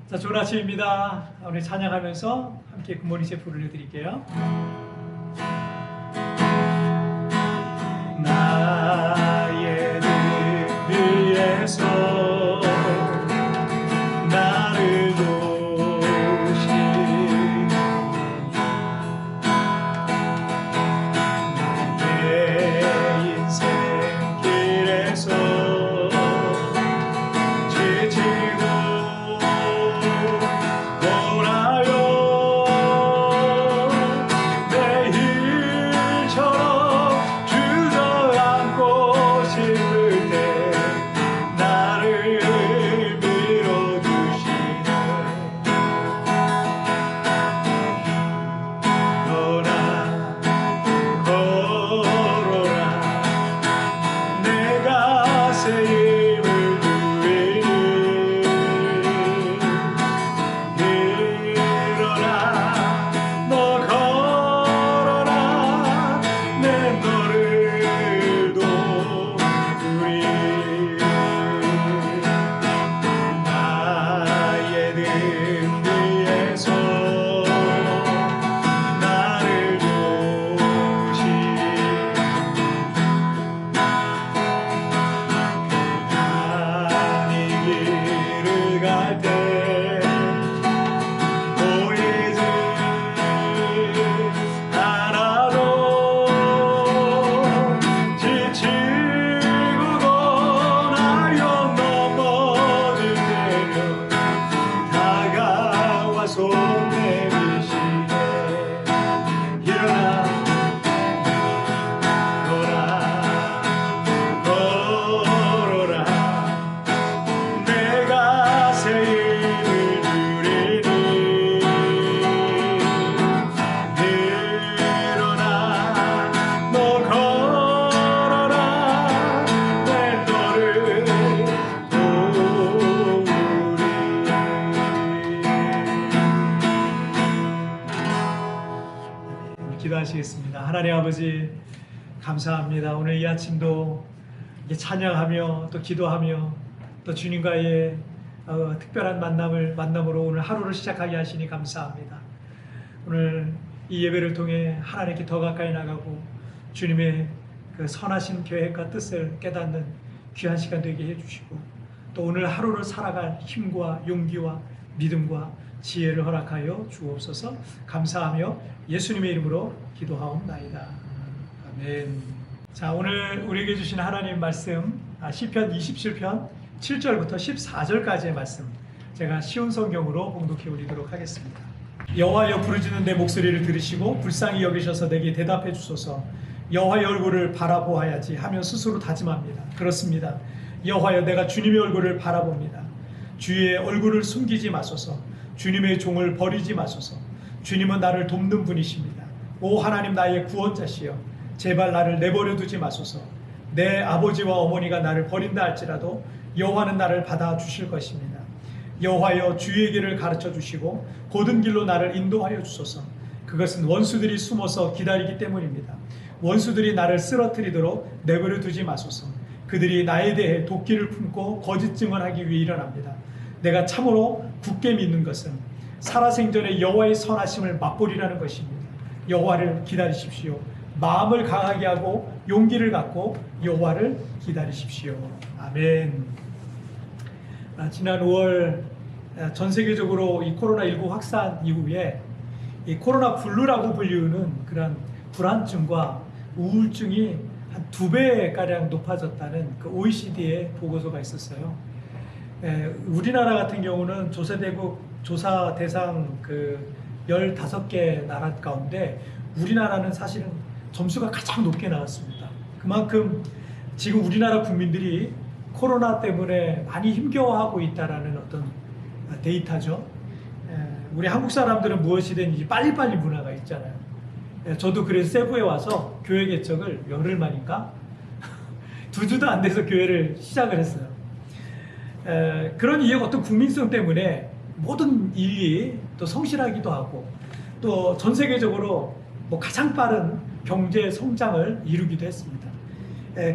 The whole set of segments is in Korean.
자, 좋은 아침입니다. 우리 찬양하면서 함께 굿모닝 셰프 불러드릴게요. 나의 늘 위에서 나를 도우신 내 인생 길에서 지치고 기도하시겠습니다. 하나님 아버지 감사합니다. 오늘 이 아침도 찬양하며 또 기도하며 또 주님과의 특별한 만남으로 오늘 하루를 시작하게 하시니 감사합니다. 오늘 이 예배를 통해 하나님께 더 가까이 나가고 주님의 그 선하신 계획과 뜻을 깨닫는 귀한 시간 되게 해주시고 또 오늘 하루를 살아갈 힘과 용기와 믿음과 지혜를 허락하여 주옵소서. 감사하며 예수님의 이름으로 기도하옵나이다. 아멘. 자, 오늘 우리에게 주신 하나님 말씀 시편 27편 7절부터 14절까지의 말씀 제가 쉬운 성경으로 봉독해 올리도록 하겠습니다. 여호와여 부르짖는 내 목소리를 들으시고 불쌍히 여기셔서 내게 대답해 주소서. 여호와의 얼굴을 바라보아야지 하며 스스로 다짐합니다. 그렇습니다. 여호와여 내가 주님의 얼굴을 바라봅니다. 주의 얼굴을 숨기지 마소서. 주님의 종을 버리지 마소서. 주님은 나를 돕는 분이십니다. 오 하나님 나의 구원자시여 제발 나를 내버려 두지 마소서. 내 아버지와 어머니가 나를 버린다 할지라도 여호와는 나를 받아주실 것입니다. 여호와여 주의 길을 가르쳐 주시고 곧은 길로 나를 인도하여 주소서. 그것은 원수들이 숨어서 기다리기 때문입니다. 원수들이 나를 쓰러뜨리도록 내버려 두지 마소서. 그들이 나에 대해 도끼를 품고 거짓 증언하기 위해 일어납니다. 내가 참으로 굳게 믿는 것은 살아생전에 여호와의 선하심을 맛보리라는 것입니다. 여호와를 기다리십시오. 마음을 강하게 하고 용기를 갖고 여호와를 기다리십시오. 아멘. 지난 5월 전 세계적으로 이 코로나19 확산 이후에 이 코로나 블루라고 불리우는 그런 불안증과 우울증이 한 2배가량 높아졌다는 그 OECD의 보고서가 있었어요. 우리나라 같은 경우는 조사 대상 그 15개 나라 가운데 우리나라는 사실은 점수가 가장 높게 나왔습니다. 그만큼 지금 우리나라 국민들이 코로나 때문에 많이 힘겨워하고 있다는 어떤 데이터죠. 우리 한국 사람들은 무엇이든 이제 빨리빨리 문화가 있잖아요. 저도 그래서 세부에 와서 교회 개척을 열흘 만인가 2주도 안 돼서 교회를 시작을 했어요. 그런 이유 어떤 국민성 때문에 모든 일이 또 성실하기도 하고 또 전 세계적으로 뭐 가장 빠른 경제 성장을 이루기도 했습니다.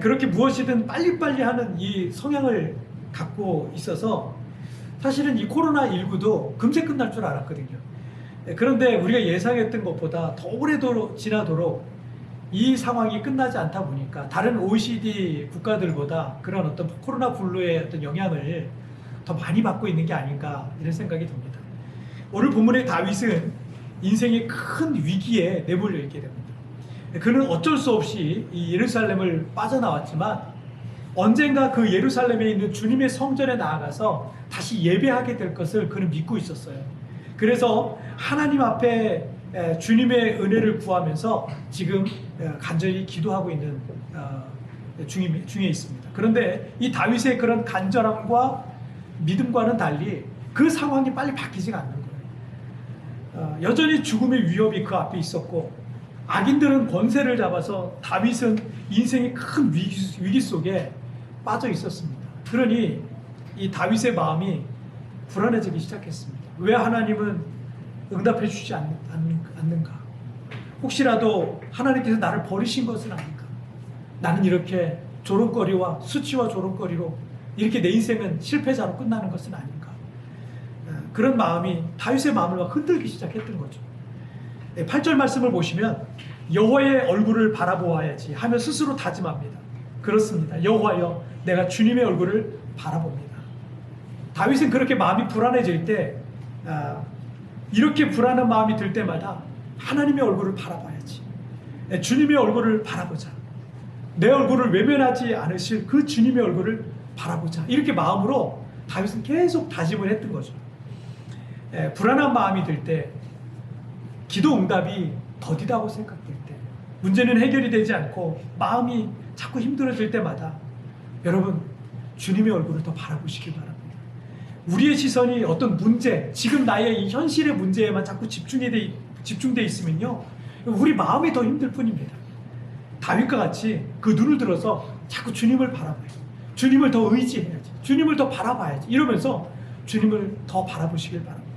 그렇게 무엇이든 빨리빨리 하는 이 성향을 갖고 있어서 사실은 이 코로나19도 금세 끝날 줄 알았거든요. 그런데 우리가 예상했던 것보다 더 오래 지나도록 이 상황이 끝나지 않다 보니까 다른 OECD 국가들보다 그런 어떤 코로나 블루의 어떤 영향을 더 많이 받고 있는 게 아닌가 이런 생각이 듭니다. 오늘 본문의 다윗은 인생의 큰 위기에 내몰려 있게 됩니다. 그는 어쩔 수 없이 이 예루살렘을 빠져나왔지만 언젠가 그 예루살렘에 있는 주님의 성전에 나아가서 다시 예배하게 될 것을 그는 믿고 있었어요. 그래서 하나님 앞에 주님의 은혜를 구하면서 지금 간절히 기도하고 있는 중에 있습니다. 그런데 이 다윗의 그런 간절함과 믿음과는 달리 그 상황이 빨리 바뀌지가 않는 거예요. 여전히 죽음의 위협이 그 앞에 있었고 악인들은 권세를 잡아서 다윗은 인생의 큰 위기 속에 빠져 있었습니다. 그러니 이 다윗의 마음이 불안해지기 시작했습니다. 왜 하나님은 응답해 주지 않는가? 혹시라도 하나님께서 나를 버리신 것은 아닌가? 나는 이렇게 조롱거리와 수치와 조롱거리로 이렇게 내 인생은 실패자로 끝나는 것은 아닌가? 그런 마음이 다윗의 마음을 막 흔들기 시작했던 거죠. 8절 말씀을 보시면 여호와의 얼굴을 바라보아야지 하며 스스로 다짐합니다. 그렇습니다. 여호와여, 내가 주님의 얼굴을 바라봅니다. 다윗은 그렇게 마음이 불안해질 때 이렇게 불안한 마음이 들 때마다 하나님의 얼굴을 바라봐야지. 주님의 얼굴을 바라보자. 내 얼굴을 외면하지 않으실 그 주님의 얼굴을 바라보자. 이렇게 마음으로 다윗은 계속 다짐을 했던 거죠. 불안한 마음이 들 때, 기도 응답이 더디다고 생각될 때, 문제는 해결이 되지 않고 마음이 자꾸 힘들어질 때마다 여러분 주님의 얼굴을 더 바라보시길 바랍니다. 우리의 시선이 어떤 문제, 지금 나의 이 현실의 문제에만 자꾸 집중돼 있으면요, 우리 마음이 더 힘들 뿐입니다. 다윗과 같이 그 눈을 들어서 자꾸 주님을 바라봐야지, 주님을 더 의지해야지, 주님을 더 바라봐야지, 이러면서 주님을 더 바라보시길 바랍니다.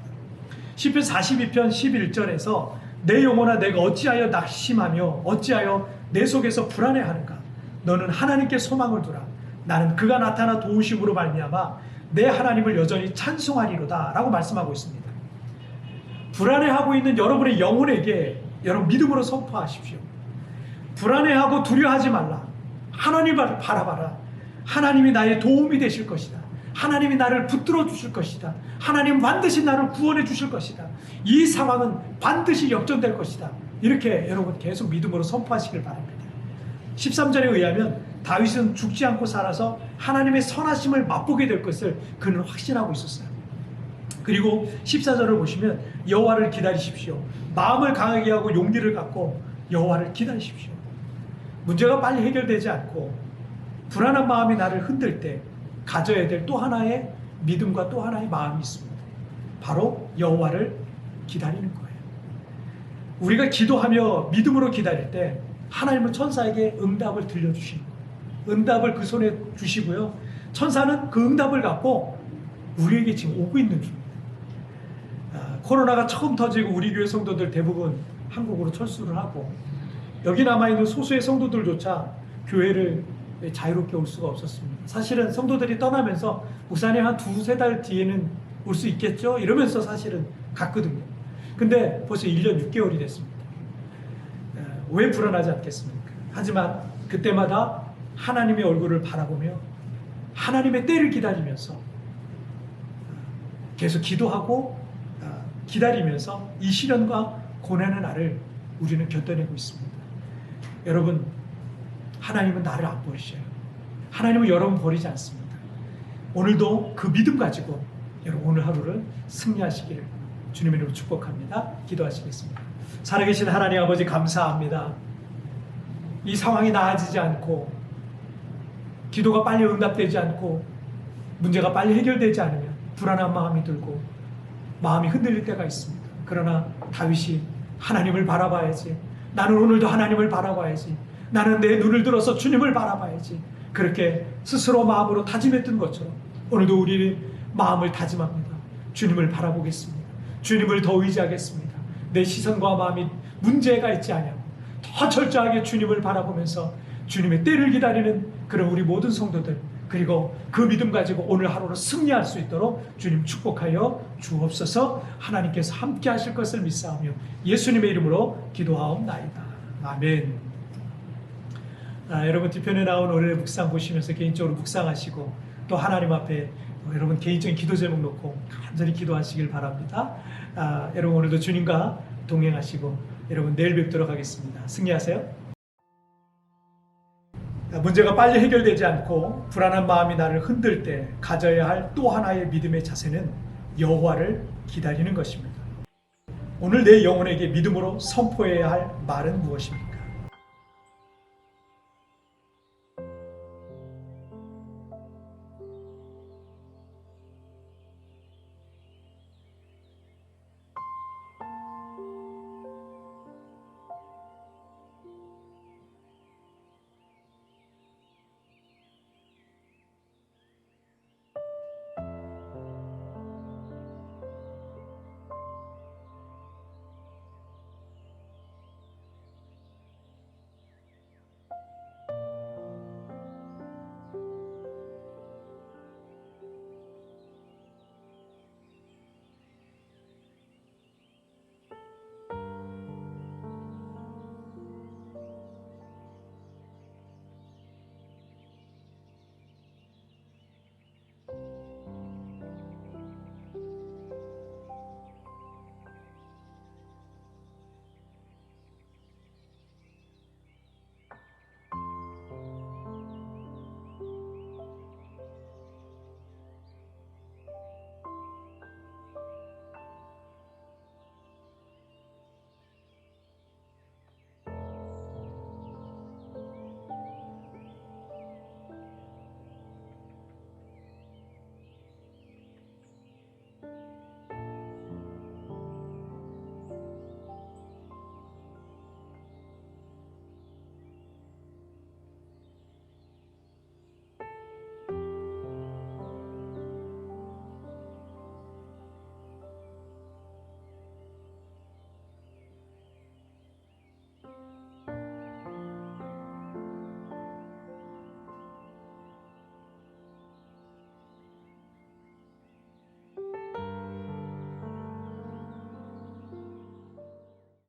시편 42편 11절에서 내 영혼아, 내가 어찌하여 낙심하며 어찌하여 내 속에서 불안해하는가? 너는 하나님께 소망을 두라. 나는 그가 나타나 도우심으로 말미암아 내 하나님을 여전히 찬송하리로다 라고 말씀하고 있습니다. 불안해하고 있는 여러분의 영혼에게 여러분 믿음으로 선포하십시오. 불안해하고 두려워하지 말라. 하나님을 바라봐라. 하나님이 나의 도움이 되실 것이다. 하나님이 나를 붙들어 주실 것이다. 하나님 반드시 나를 구원해 주실 것이다. 이 상황은 반드시 역전될 것이다. 이렇게 여러분 계속 믿음으로 선포하시길 바랍니다. 13절에 의하면 다윗은 죽지 않고 살아서 하나님의 선하심을 맛보게 될 것을 그는 확신하고 있었어요. 그리고 14절을 보시면 여호와를 기다리십시오. 마음을 강하게 하고 용기를 갖고 여호와를 기다리십시오. 문제가 빨리 해결되지 않고 불안한 마음이 나를 흔들 때 가져야 될 또 하나의 믿음과 또 하나의 마음이 있습니다. 바로 여호와를 기다리는 거예요. 우리가 기도하며 믿음으로 기다릴 때 하나님은 천사에게 응답을 들려주시는 거예요. 응답을 그 손에 주시고요, 천사는 그 응답을 갖고 우리에게 지금 오고 있는 중입니다. 코로나가 처음 터지고 우리 교회 성도들 대부분 한국으로 철수를 하고 여기 남아있는 소수의 성도들조차 교회를 자유롭게 올 수가 없었습니다. 사실은 성도들이 떠나면서 목사님 한 두세 달 뒤에는 올 수 있겠죠? 이러면서 사실은 갔거든요. 근데 벌써 1년 6개월이 됐습니다. 왜 불안하지 않겠습니까? 하지만 그때마다 하나님의 얼굴을 바라보며 하나님의 때를 기다리면서 계속 기도하고 기다리면서 이 시련과 고난의 날을 우리는 견뎌내고 있습니다. 여러분, 하나님은 나를 안 버리셔요. 하나님은 여러분 버리지 않습니다. 오늘도 그 믿음 가지고 여러분 오늘 하루를 승리하시기를 주님의 이름으로 축복합니다. 기도하시겠습니다. 살아계신 하나님 아버지, 감사합니다. 이 상황이 나아지지 않고 기도가 빨리 응답되지 않고 문제가 빨리 해결되지 않으면 불안한 마음이 들고 마음이 흔들릴 때가 있습니다. 그러나 다윗이 하나님을 바라봐야지, 나는 오늘도 하나님을 바라봐야지, 나는 내 눈을 들어서 주님을 바라봐야지, 그렇게 스스로 마음으로 다짐했던 것처럼 오늘도 우리 마음을 다짐합니다. 주님을 바라보겠습니다. 주님을 더 의지하겠습니다. 내 시선과 마음이 문제가 있지 않냐고 더 철저하게 주님을 바라보면서 주님의 때를 기다리는 그런 우리 모든 성도들, 그리고 그 믿음 가지고 오늘 하루를 승리할 수 있도록 주님 축복하여 주옵소서. 하나님께서 함께 하실 것을 믿사오며 예수님의 이름으로 기도하옵나이다. 아멘. 여러분 뒤편에 나온 오늘의 묵상 보시면서 개인적으로 묵상하시고 또 하나님 앞에 여러분 개인적인 기도 제목 놓고 간절히 기도하시길 바랍니다. 여러분 오늘도 주님과 동행하시고 여러분 내일 뵙도록 하겠습니다. 승리하세요. 문제가 빨리 해결되지 않고 불안한 마음이 나를 흔들 때 가져야 할 또 하나의 믿음의 자세는 여호와를 기다리는 것입니다. 오늘 내 영혼에게 믿음으로 선포해야 할 말은 무엇입니까?